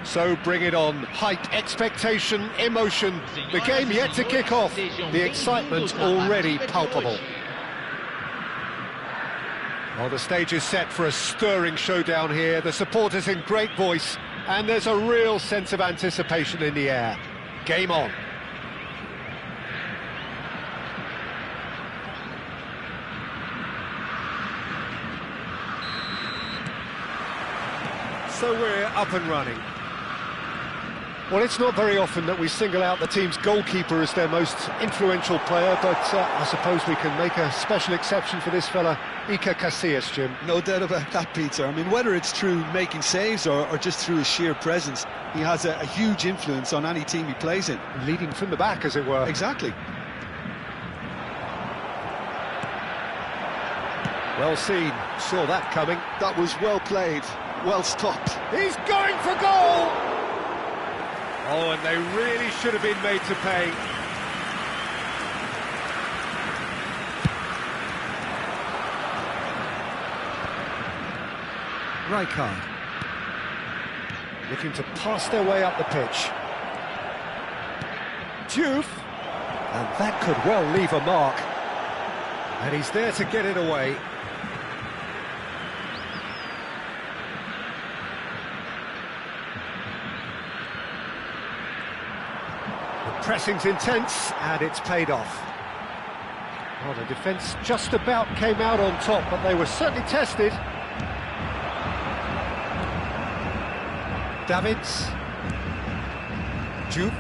So bring it on. Hype, expectation, emotion. The game yet to kick off. The excitement already palpable. Well, the stage is set for a stirring showdown here. The supporters in great voice, and there's a real sense of anticipation in the air. Game on. So we're up and running. Well, it's not very often that we single out the team's goalkeeper as their most influential player, but I suppose we can make a special exception for this fella, Iker Casillas, Jim. No doubt about that, Peter. I mean, whether it's through making saves or just through his sheer presence, he has a huge influence on any team he plays in. Leading from the back, as it were. Exactly. Well seen, saw that coming. That was well played, well stopped. He's going for goal! Oh, and they really should have been made to pay. Rijkaard. Looking to pass their way up the pitch. Diouf. And that could well leave a mark. And he's there to get it away. Pressing's intense, and it's paid off. Well, the defence just about came out on top, but they were certainly tested. Davids. Diouf.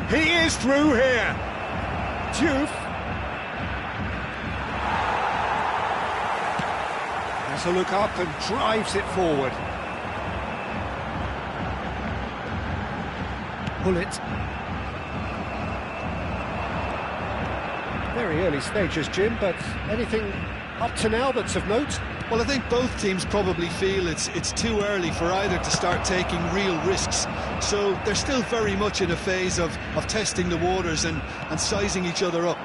He is through here. Diouf. Has a look up and drives it forward. Bullet. Very early stages, Jim, but anything up to now that's of note? Well, I think both teams probably feel it's too early for either to start taking real risks. So they're still very much in a phase of testing the waters and sizing each other up.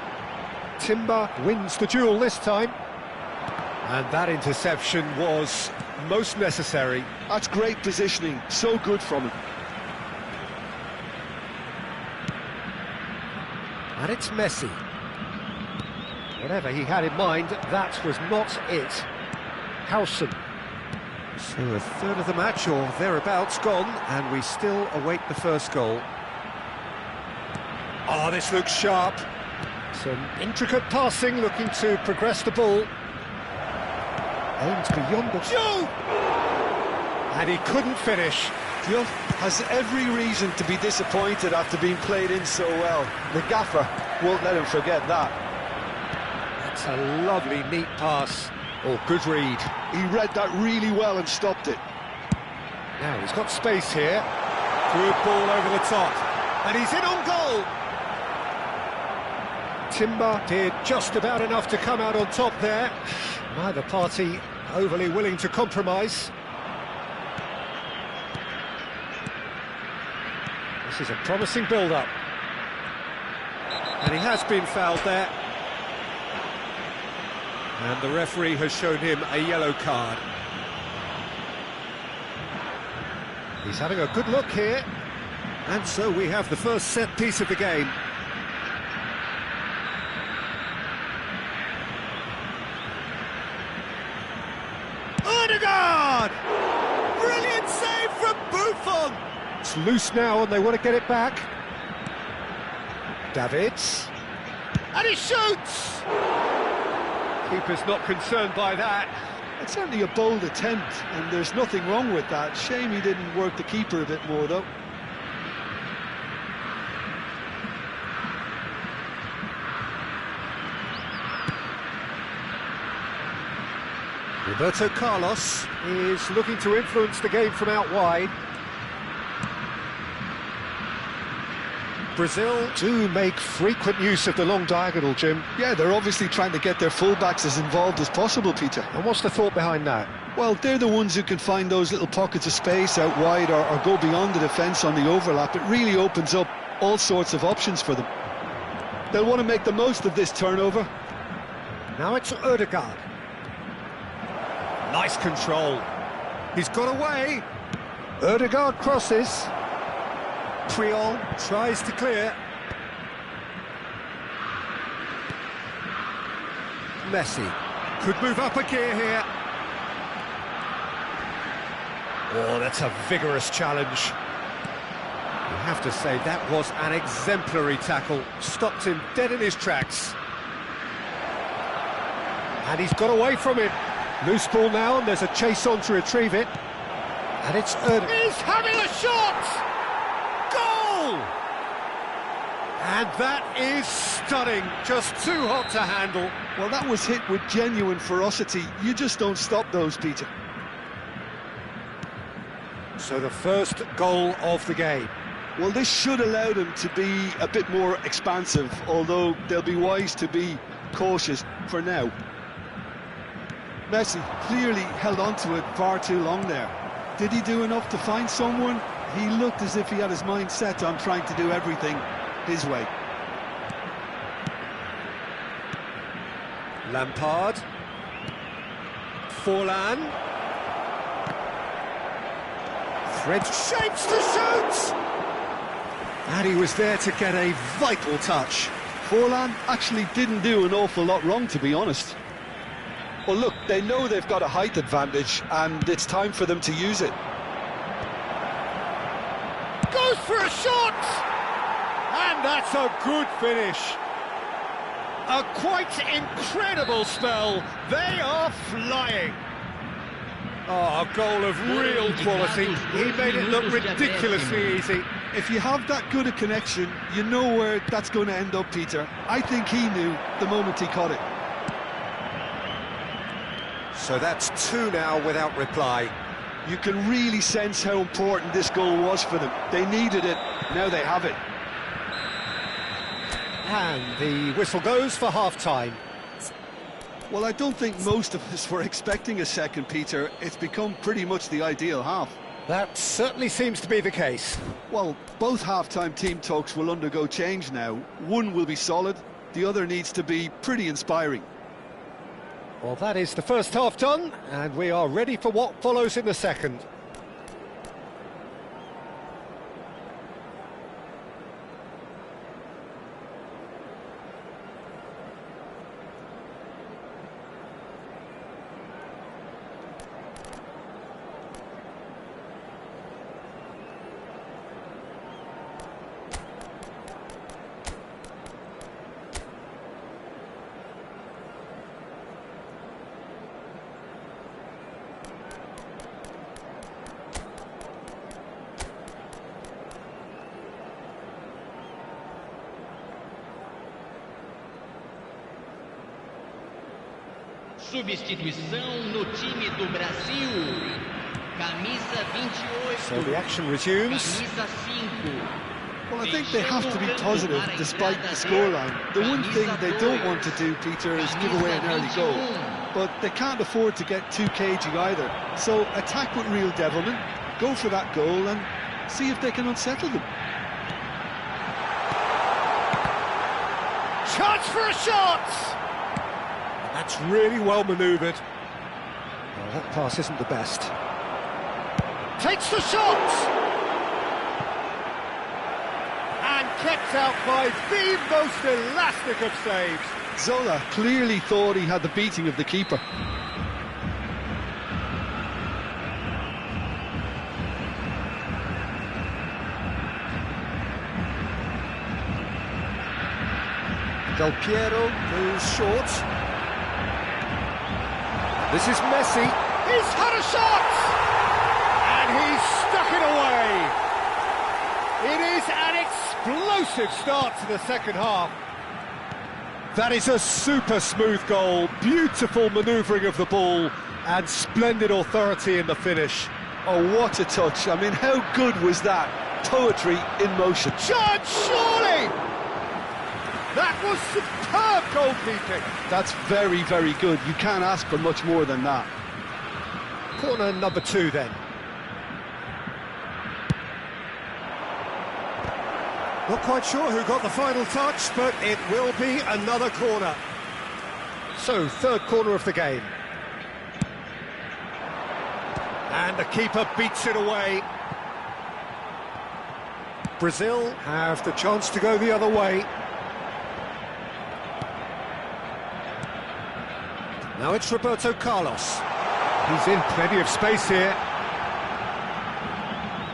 Timber wins the duel this time. And that interception was most necessary. That's great positioning, so good from him. And it's Messi. Whatever he had in mind, that was not it. Howson. So a third of the match, or thereabouts, gone, and we still await the first goal. Oh, this looks sharp. Some intricate passing, looking to progress the ball. Aimed beyond the... Diouf! And he couldn't finish. Diouf has every reason to be disappointed after being played in so well. The gaffer won't let him forget that. That's a lovely, neat pass. Oh, good read. He read that really well and stopped it. Now he's got space here. Good ball over the top. And he's in on goal. Timber did just about enough to come out on top there. Neither party overly willing to compromise. This is a promising build-up. And he has been fouled there. And the referee has shown him a yellow card. He's having a good look here. And so we have the first set piece of the game. Odegaard! Brilliant save from Buffon! It's loose now and they want to get it back. Davids. And he shoots! Keeper's not concerned by that. It's certainly a bold attempt, and there's nothing wrong with that. Shame he didn't work the keeper a bit more, though. Roberto Carlos is looking to influence the game from out wide. Brazil do make frequent use of the long diagonal, Jim. Yeah, they're obviously trying to get their fullbacks as involved as possible, Peter. And what's the thought behind that? Well, they're the ones who can find those little pockets of space out wide or go beyond the defence on the overlap. It really opens up all sorts of options for them. They'll want to make the most of this turnover. Now it's Odegaard. Nice control. He's got away. Ødegaard crosses. Puyol tries to clear. Messi could move up a gear here. Oh, that's a vigorous challenge. You have to say that was an exemplary tackle. Stopped him dead in his tracks. And he's got away from it. Loose ball now, and there's a chase on to retrieve it. And it's Ødegaard. He's having a shot! Goal! And that is stunning. Just too hot to handle. Well, that was hit with genuine ferocity. You just don't stop those, Peter. So the first goal of the game. Well, this should allow them to be a bit more expansive, although they'll be wise to be cautious for now. Messi clearly held on to it far too long there. Did he do enough to find someone? He looked as if he had his mind set on trying to do everything his way. Lampard. Forlan. Fred shapes to shoot! And he was there to get a vital touch. Forlan actually didn't do an awful lot wrong, to be honest. Well, look, they know they've got a height advantage, and it's time for them to use it. Goes for a shot! And that's a good finish. A quite incredible spell. They are flying. Oh, a goal of real quality. He made it look ridiculously easy. If you have that good a connection, you know where that's going to end up, Peter. I think he knew the moment he caught it. So that's two now without reply. You can really sense how important this goal was for them. They needed it, now they have it. And the whistle goes for half-time. Well, I don't think most of us were expecting a second, Peter. It's become pretty much the ideal half. That certainly seems to be the case. Well, both half-time team talks will undergo change now. One will be solid, the other needs to be pretty inspiring. Well, that is the first half done, and we are ready for what follows in the second. Substituição no time do Brasil. Camisa 28. So the action resumes. Camisa 5. Well, I think they have to be positive despite the scoreline. The one thing they don't want to do, Peter, is give away an early goal. But they can't afford to get too cagey either. So attack with real devilment, go for that goal and see if they can unsettle them. Chance for a shot! That's really well manoeuvred. Well, that pass isn't the best. Takes the shot! And kept out by the most elastic of saves. Zola clearly thought he had the beating of the keeper. Del Piero goes short. This is Messi. He's had a shot! And he's stuck it away. It is an explosive start to the second half. That is a super smooth goal. Beautiful manoeuvring of the ball and splendid authority in the finish. Oh, what a touch. I mean, how good was that? Poetry in motion. Judge, surely! That was superb goalkeeping. That's very, very good. You can't ask for much more than that. Corner number 2 then. Not quite sure who got the final touch, but it will be another corner. So, third corner of the game. And the keeper beats it away. Brazil have the chance to go the other way. Now it's Roberto Carlos. He's in plenty of space here.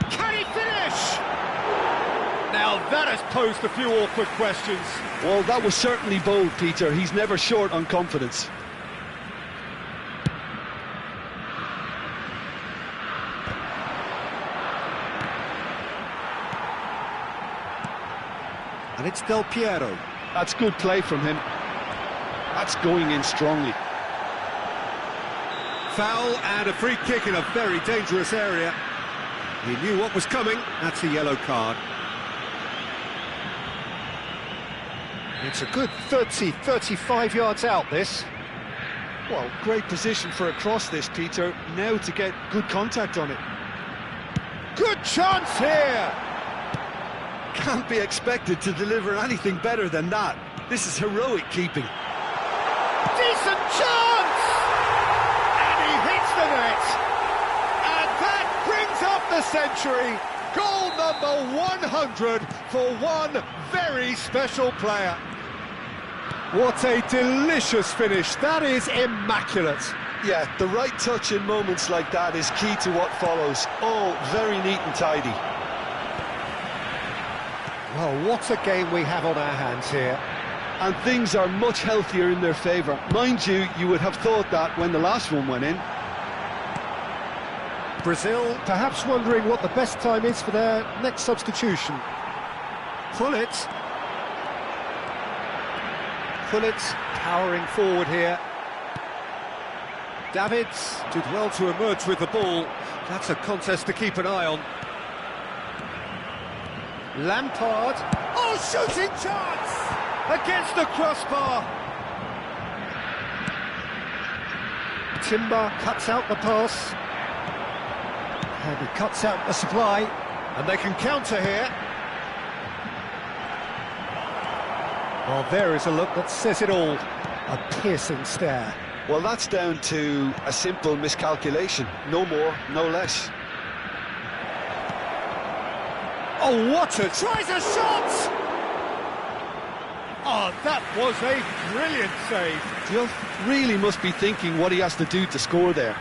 Can he finish? Now that has posed a few awkward questions. Well, that was certainly bold, Peter. He's never short on confidence. And it's Del Piero. That's good play from him. That's going in strongly. Foul and a free kick in a very dangerous area. He knew what was coming. That's a yellow card. It's a good 35 yards out, this. Well, great position for a cross this, Peter. Now to get good contact on it. Good chance here! Can't be expected to deliver anything better than that. This is heroic keeping. Decent chance! And he hits the net. And that brings up the century. Goal number 100 for one very special player. What a delicious finish. That is immaculate. Yeah, the right touch in moments like that is key to what follows. All very neat and tidy. Well, what a game we have on our hands here. And things are much healthier in their favour. Mind you, you would have thought that when the last one went in. Brazil perhaps wondering what the best time is for their next substitution. Pullet powering forward here. Davids did well to emerge with the ball. That's a contest to keep an eye on. Lampard. Oh, shooting chance! Against the crossbar. Timber cuts out the pass. And he cuts out the supply. And they can counter here. Well, there is a look that says it all. A piercing stare. Well, that's down to a simple miscalculation. No more, no less. Oh, what a... tries a shot! Oh, that was a brilliant save. He really must be thinking what he has to do to score there.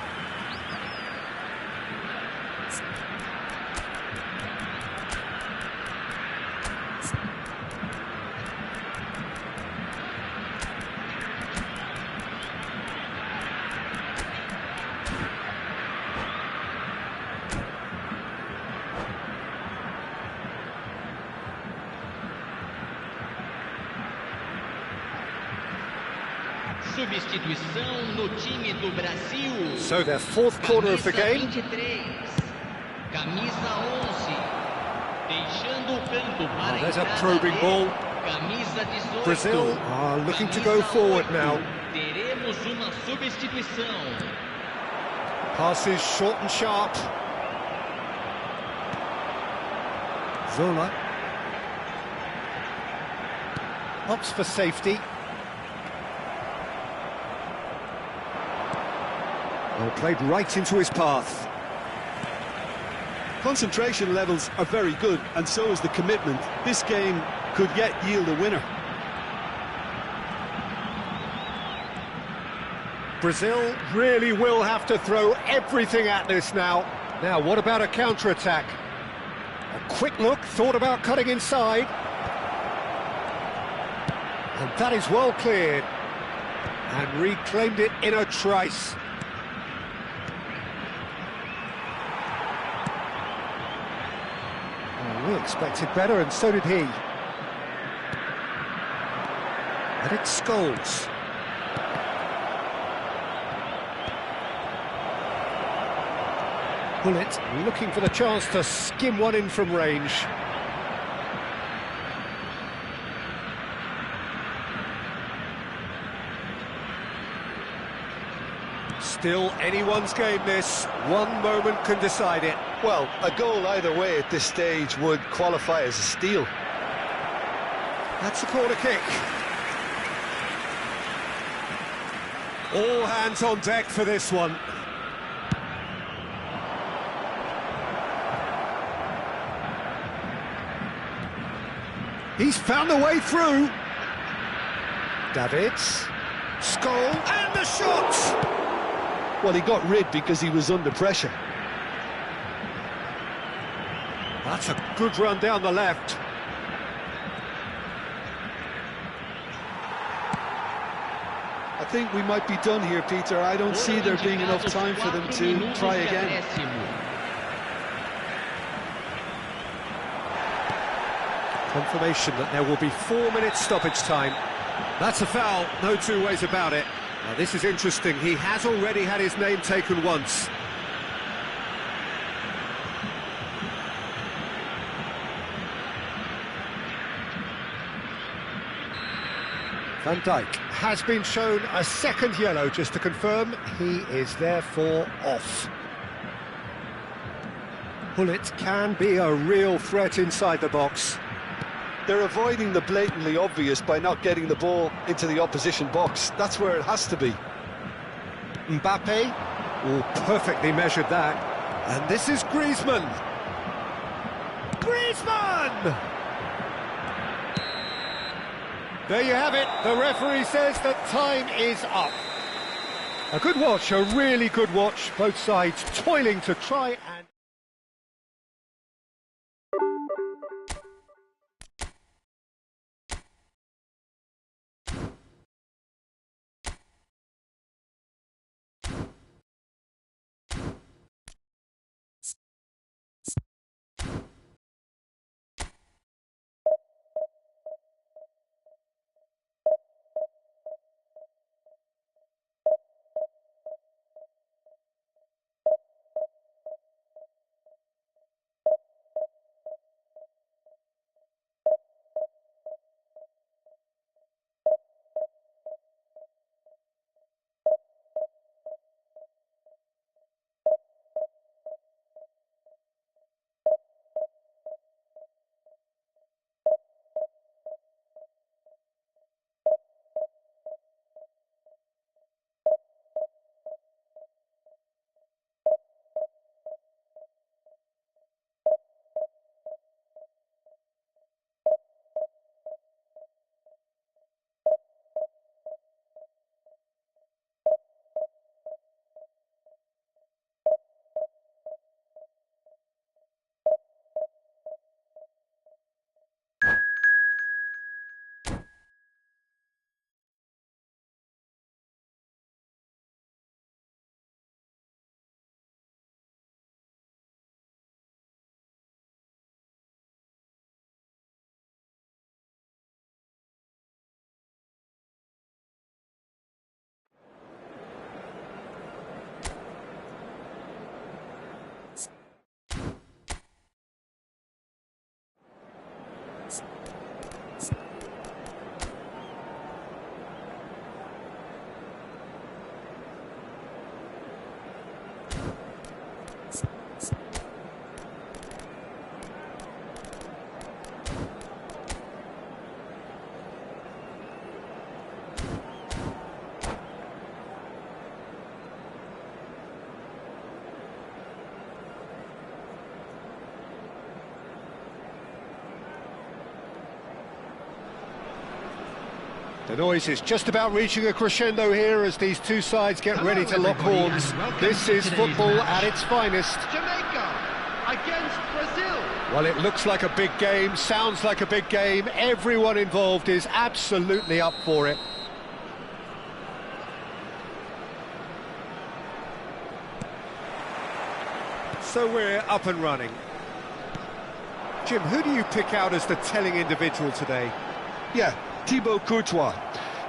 Substituição no time do Brasil. So their fourth corner of the game. Camisa 11. Deixando o campo para There's a probing ball. Camisa 18. Brazil are looking to go forward now. Teremos uma substituição. Passes short and sharp. Zola opts for safety. Well, played right into his path. Concentration levels are very good, and so is the commitment. This game could yet yield a winner. Brazil really will have to throw everything at this now. Now, what about a counter-attack? A quick look, thought about cutting inside. And that is well cleared. And reclaimed it in a trice. We expected better, and so did he. And it's Scholes. Bullet looking for the chance to skim one in from range. Still anyone's game, this. One moment can decide it. Well, a goal either way at this stage would qualify as a steal. That's a corner kick. All hands on deck for this one. He's found a way through. Davids. Skull and the shot! Well, he got rid because he was under pressure. That's a good run down the left. I think we might be done here, Peter. I don't see there being enough time for them to try again. Confirmation that there will be 4 minutes stoppage time. That's a foul, no two ways about it. Now this is interesting, he has already had his name taken once. Van Dijk has been shown a second yellow, just to confirm, he is therefore off. Hullet can be a real threat inside the box. They're avoiding the blatantly obvious by not getting the ball into the opposition box. That's where it has to be. Mbappe, oh, perfectly measured that. And this is Griezmann. Griezmann! There you have it. The referee says that time is up. A good watch, a really good watch. Both sides toiling to try and... The noise is just about reaching a crescendo here as these two sides get ready to lock horns. This is football at its finest. Jamaica against Brazil. Well, it looks like a big game, sounds like a big game. Everyone involved is absolutely up for it. So we're up and running. Jim, who do you pick out as the telling individual today? Yeah, Thibaut Courtois.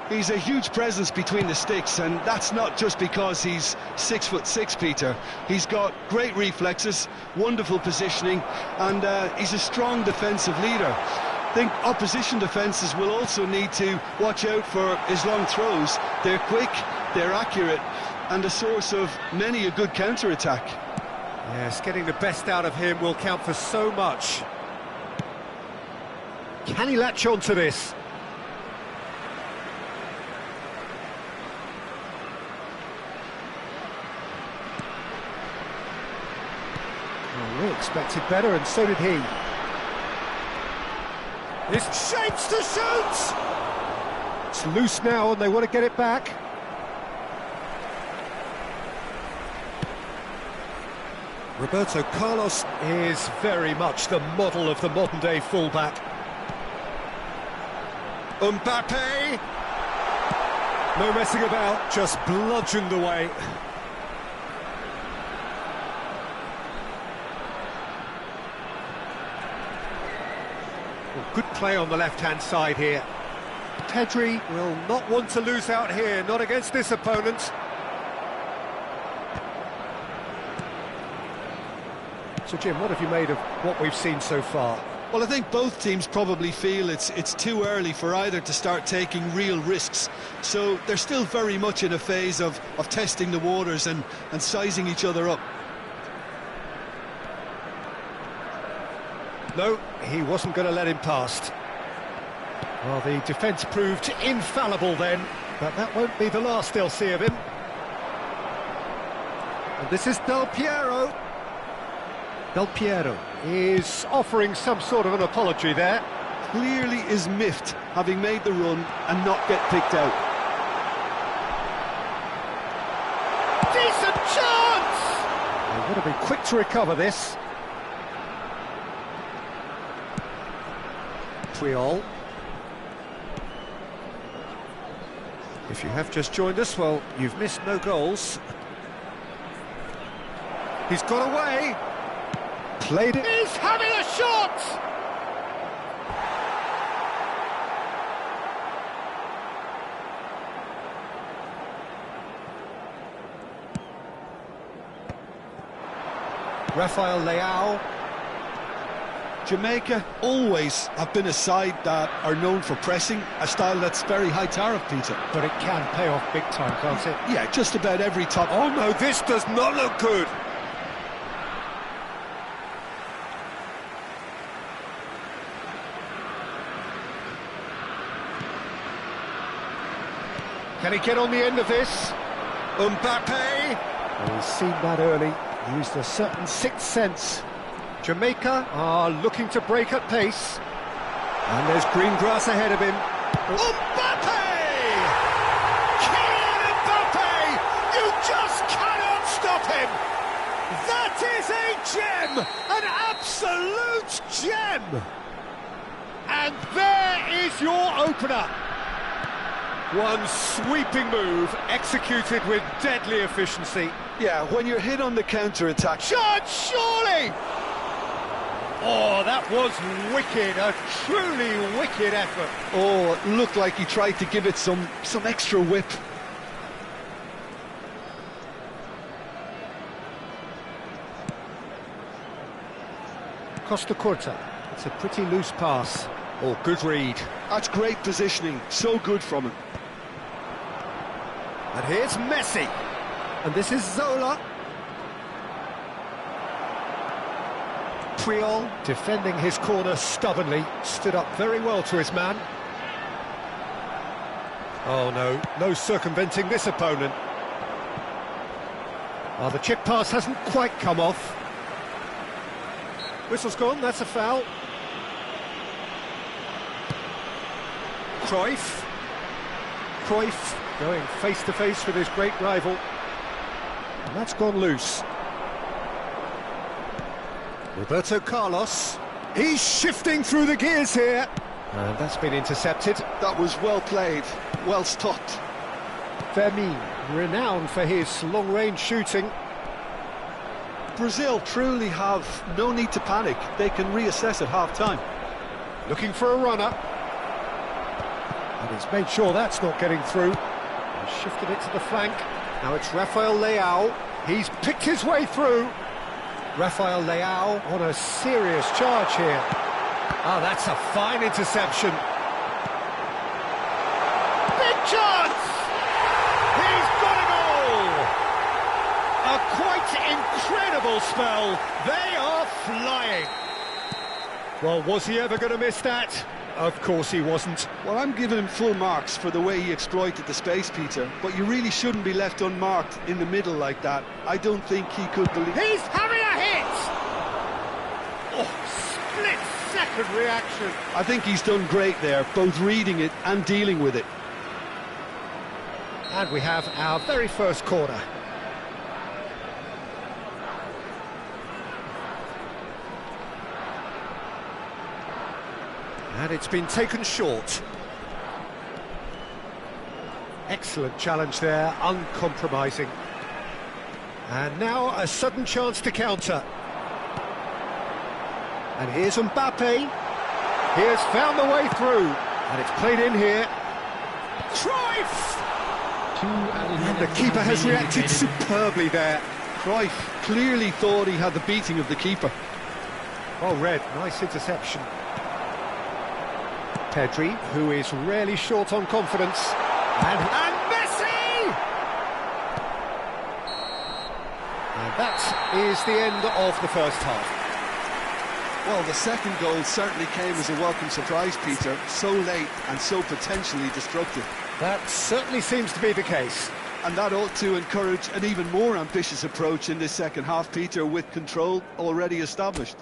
He's a huge presence between the sticks, and that's not just because he's 6'6", Peter. He's got great reflexes, wonderful positioning, and he's a strong defensive leader. I think opposition defences will also need to watch out for his long throws. They're quick, they're accurate, and a source of many a good counter-attack. Yes, getting the best out of him will count for so much. Can he latch on to this? Well, we expected better, and so did he. This shapes to shoot! It's loose now and they want to get it back. Roberto Carlos is very much the model of the modern-day fullback. Mbappe! No messing about, just bludgeoned away. Well, good play on the left-hand side here. Pedri will not want to lose out here, not against this opponent. So Jim, what have you made of what we've seen so far? Well, I think both teams probably feel it's too early for either to start taking real risks. So they're still very much in a phase of testing the waters and sizing each other up. No, he wasn't going to let him past. Well, the defence proved infallible then, but that won't be the last they'll see of him. And this is Del Piero. Del Piero is offering some sort of an apology there. Clearly is miffed, having made the run and not get picked out. Decent chance! They've got to be quick to recover this. Puyol. If you have just joined us, well, you've missed no goals. He's got away. Played it. He's having a shot! Rafael Leao. Jamaica always have been a side that are known for pressing, a style that's very high tariff, Peter. But it can pay off big time, can't it? Yeah, just about every top. Oh no, this does not look good. Can he get on the end of this? Mbappe! Well, he's seen that early, used a certain sixth sense. Jamaica are looking to break at pace. And there's green grass ahead of him. Mbappe! Kylian Mbappe! You just cannot stop him! That is a gem! An absolute gem! And there is your opener. One sweeping move, executed with deadly efficiency. Yeah, when you're hit on the counter-attack. Shot, surely! Oh, that was wicked, a truly wicked effort. Oh, it looked like he tried to give it some extra whip. Costa Curta, it's a pretty loose pass. Oh, good read. That's great positioning, so good from him. And here's Messi. And this is Zola. Puyol, defending his corner stubbornly, stood up very well to his man. Oh no, no circumventing this opponent. Oh, the chip pass hasn't quite come off. Whistle's gone, that's a foul. Cruyff going face-to-face with his great rival. And that's gone loose. Roberto Carlos, he's shifting through the gears here. And that's been intercepted. That was well played, well stopped. Fermin, renowned for his long-range shooting. Brazil truly have no need to panic. They can reassess at half-time. Looking for a runner. And he's made sure that's not getting through. He's shifted it to the flank. Now it's Rafael Leao. He's picked his way through. Rafael Leao on a serious charge here. Oh, that's a fine interception. Big chance! He's got a goal! A quite incredible spell. They are flying. Well, was he ever going to miss that? Of course he wasn't. Well, I'm giving him full marks for the way he exploited the space, Peter. But you really shouldn't be left unmarked in the middle like that. I don't think he could believe... He's having a hit! Oh, split-second reaction. I think he's done great there, both reading it and dealing with it. And we have our very first corner. And it's been taken short. Excellent challenge there, uncompromising. And now a sudden chance to counter. And here's Mbappe. He has found the way through. And it's played in here. Cruyff! And the keeper has reacted superbly there. Cruyff clearly thought he had the beating of the keeper. Well read, nice interception. Pedri, who is rarely short on confidence. And Messi! And that is the end of the first half. Well, the second goal certainly came as a welcome surprise, Peter. So late and so potentially destructive. That certainly seems to be the case. And that ought to encourage an even more ambitious approach in this second half, Peter, with control already established.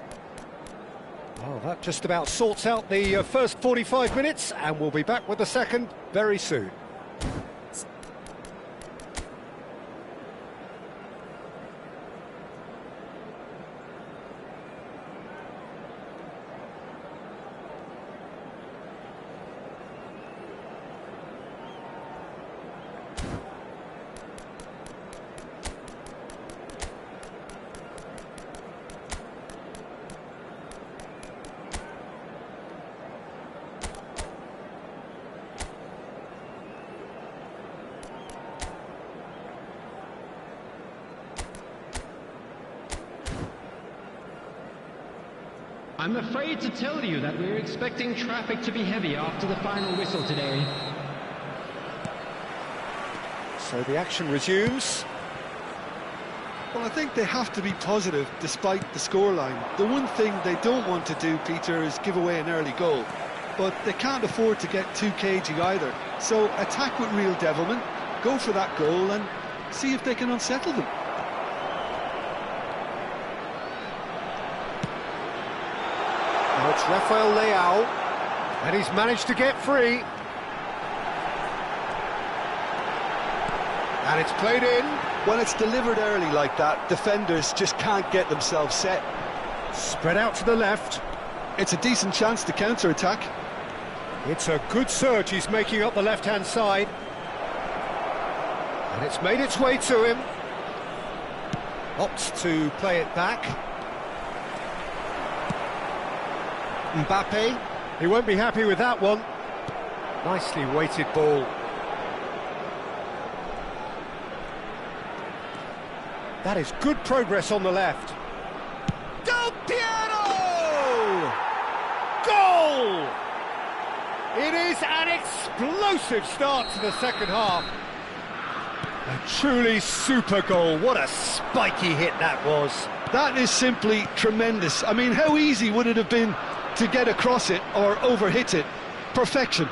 Well, that just about sorts out the first 45 minutes, and we'll be back with the second very soon. I'm afraid to tell you that we're expecting traffic to be heavy after the final whistle today. So the action resumes. Well, I think they have to be positive despite the scoreline. The one thing they don't want to do, Peter, is give away an early goal. But they can't afford to get too cagey either. So attack with real devilment, go for that goal and see if they can unsettle them. Now it's Rafael Leao, and he's managed to get free. And it's played in. When it's delivered early like that, defenders just can't get themselves set. Spread out to the left. It's a decent chance to counter-attack. It's a good surge he's making up the left-hand side. And it's made its way to him. Opts to play it back. Mbappe, he won't be happy with that one. Nicely weighted ball. That is good progress on the left. Del Piero! Goal! It is an explosive start to the second half. A truly super goal. What a spiky hit that was. That is simply tremendous. I mean, how easy would it have been to get across it or overhit it? Perfection.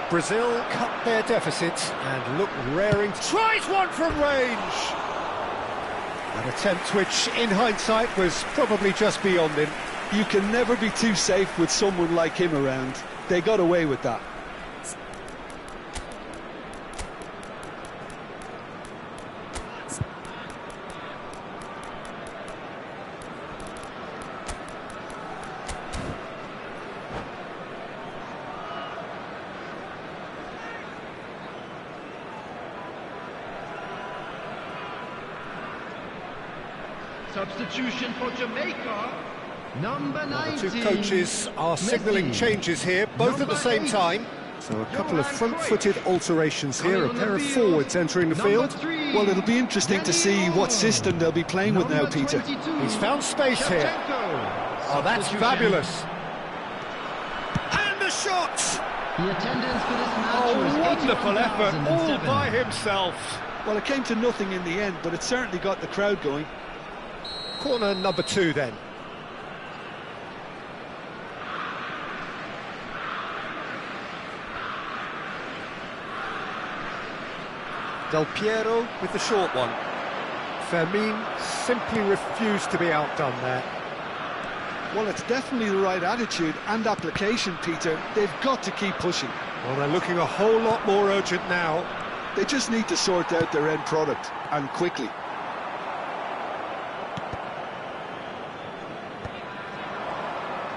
Brazil cut their deficit and look raring. Tries one from range. An attempt which, in hindsight, was probably just beyond him. You can never be too safe with someone like him around. They got away with that. Substitution for Jamaica, number 19. The two coaches are signalling changes here, both at the same time. So a couple of front-footed alterations here, a pair of forwards entering the field. Well, it'll be interesting to see what system they'll be playing with now, Peter. He's found space here. Oh, that's fabulous. And the shot! The attendance for this match was Oh, wonderful effort, all by himself. Well, it came to nothing in the end, but it certainly got the crowd going. Corner number 2 then. Del Piero with the short one. Fermin simply refused to be outdone there. Well, it's definitely the right attitude and application, Peter. They've got to keep pushing. Well, they're looking a whole lot more urgent now. They just need to sort out their end product, and quickly.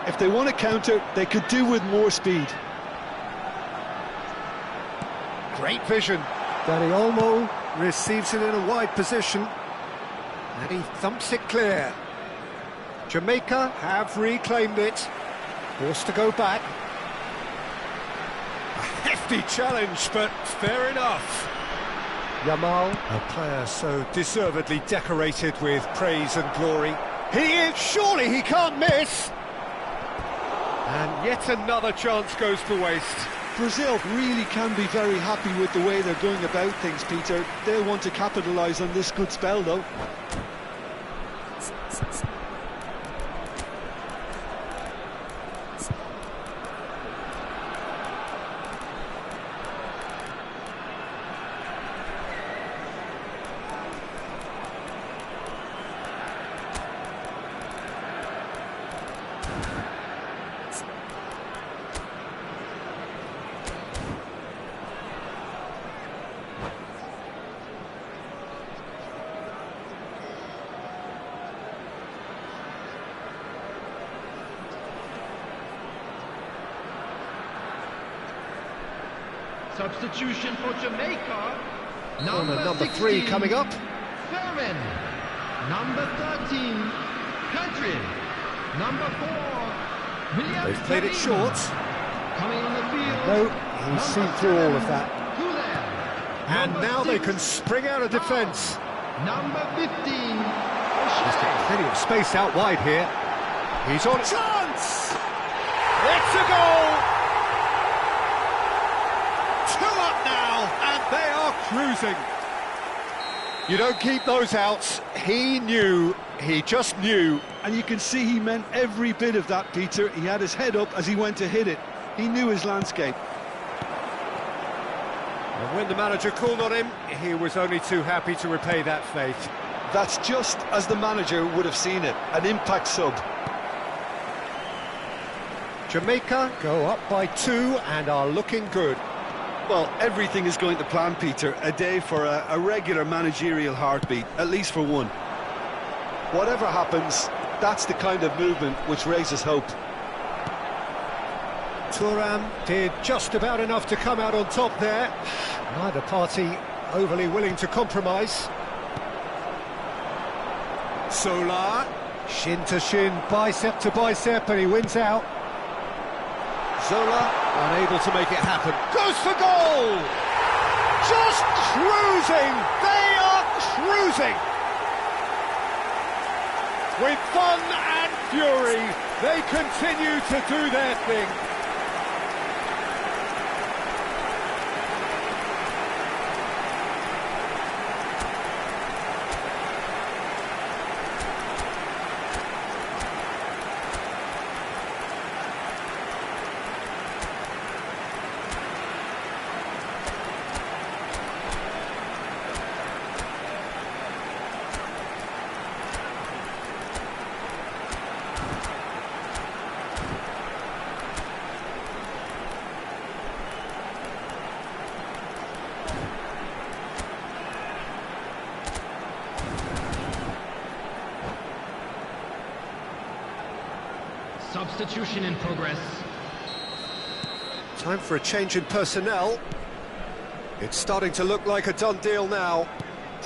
If they want to counter, they could do with more speed. Great vision. Danny Olmo receives it in a wide position, and he thumps it clear. Jamaica have reclaimed it, forced to go back. A hefty challenge, but fair enough. Yamal, a player so deservedly decorated with praise and glory. He is, surely he can't miss! And yet another chance goes to waste. Brazil really can be very happy with the way they're going about things, Peter. They'll want to capitalise on this good spell, though. Substitution for Jamaica. Number 3 coming up. Thurman. Number 13, Country. Number 4, William. They've played it short. Coming on the field. No, he's seen through all of that. Gulen. And now they can spring out of defence. Number 15, He's got plenty of space out wide here. He's on chance! It's a goal! 2 up now, and they are cruising. You don't keep those outs. He knew, he just knew. And you can see he meant every bit of that, Peter. He had his head up as he went to hit it. He knew his landscape. And when the manager called on him, he was only too happy to repay that faith. That's just as the manager would have seen it, an impact sub. Jamaica go up by 2 and are looking good. Well, everything is going to plan, Peter. A day for a regular managerial heartbeat, at least for one. Whatever happens, that's the kind of movement which raises hope. Thuram did just about enough to come out on top there. Neither party overly willing to compromise. Solar, shin to shin, bicep to bicep, and he wins out. Zola, unable to make it happen, goes for goal! Just cruising! They are cruising! With fun and fury, they continue to do their thing. Substitution in progress. Time for a change in personnel. It's starting to look like a done deal now.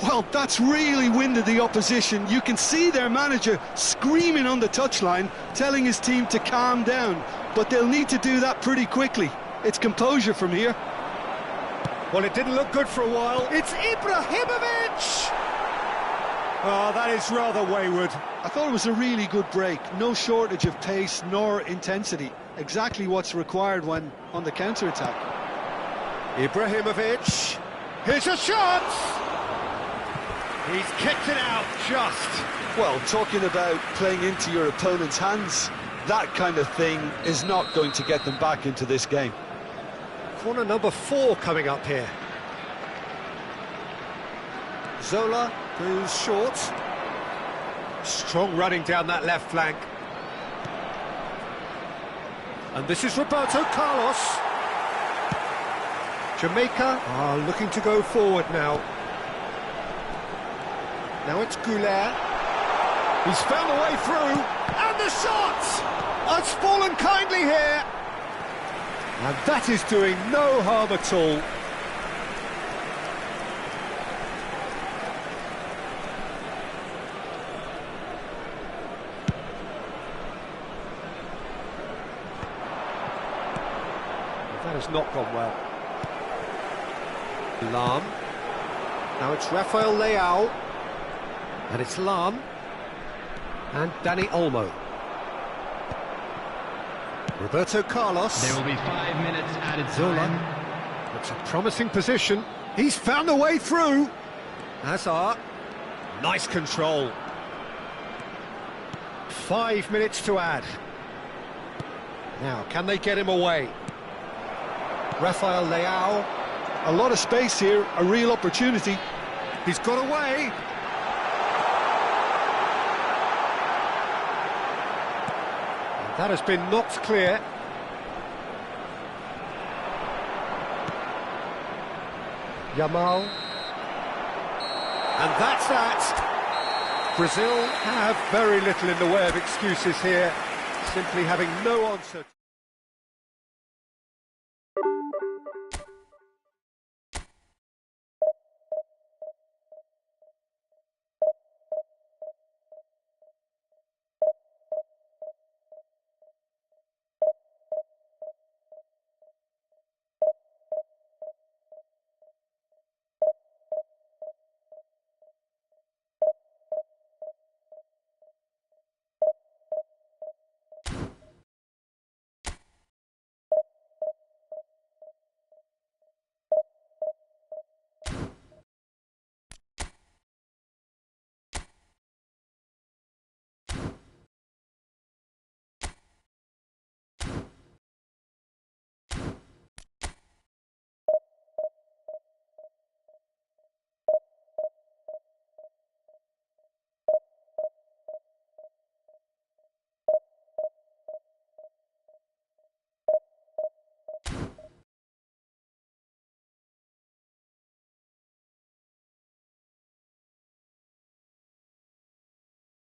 Well, that's really winded the opposition. You can see their manager screaming on the touchline, telling his team to calm down. But they'll need to do that pretty quickly. It's composure from here. Well, it didn't look good for a while. It's Ibrahimovic! Oh, that is rather wayward. I thought it was a really good break. No shortage of pace nor intensity. Exactly what's required when on the counter-attack. Ibrahimovic. Here's a shot! He's kicked it out just. Well, talking about playing into your opponent's hands, that kind of thing is not going to get them back into this game. Corner number 4 coming up here. Zola goes short. Strong running down that left flank. And this is Roberto Carlos. Jamaica are looking to go forward now. Now it's Goulet. He's found a way through. And the shot! It's fallen kindly here. And that is doing no harm at all. That has not gone well. Lam. Now it's Rafael Leao. And it's Lam. And Danny Olmo. Roberto Carlos. There will be 5 minutes added Zola. time. That's a promising position. He's found a way through. Hazard. Nice control. 5 minutes to add. Now, can they get him away? Rafael Leao. A lot of space here, a real opportunity. He's got away. And that has been knocked clear. Yamal. And that's that. Brazil have very little in the way of excuses here, simply having no answer.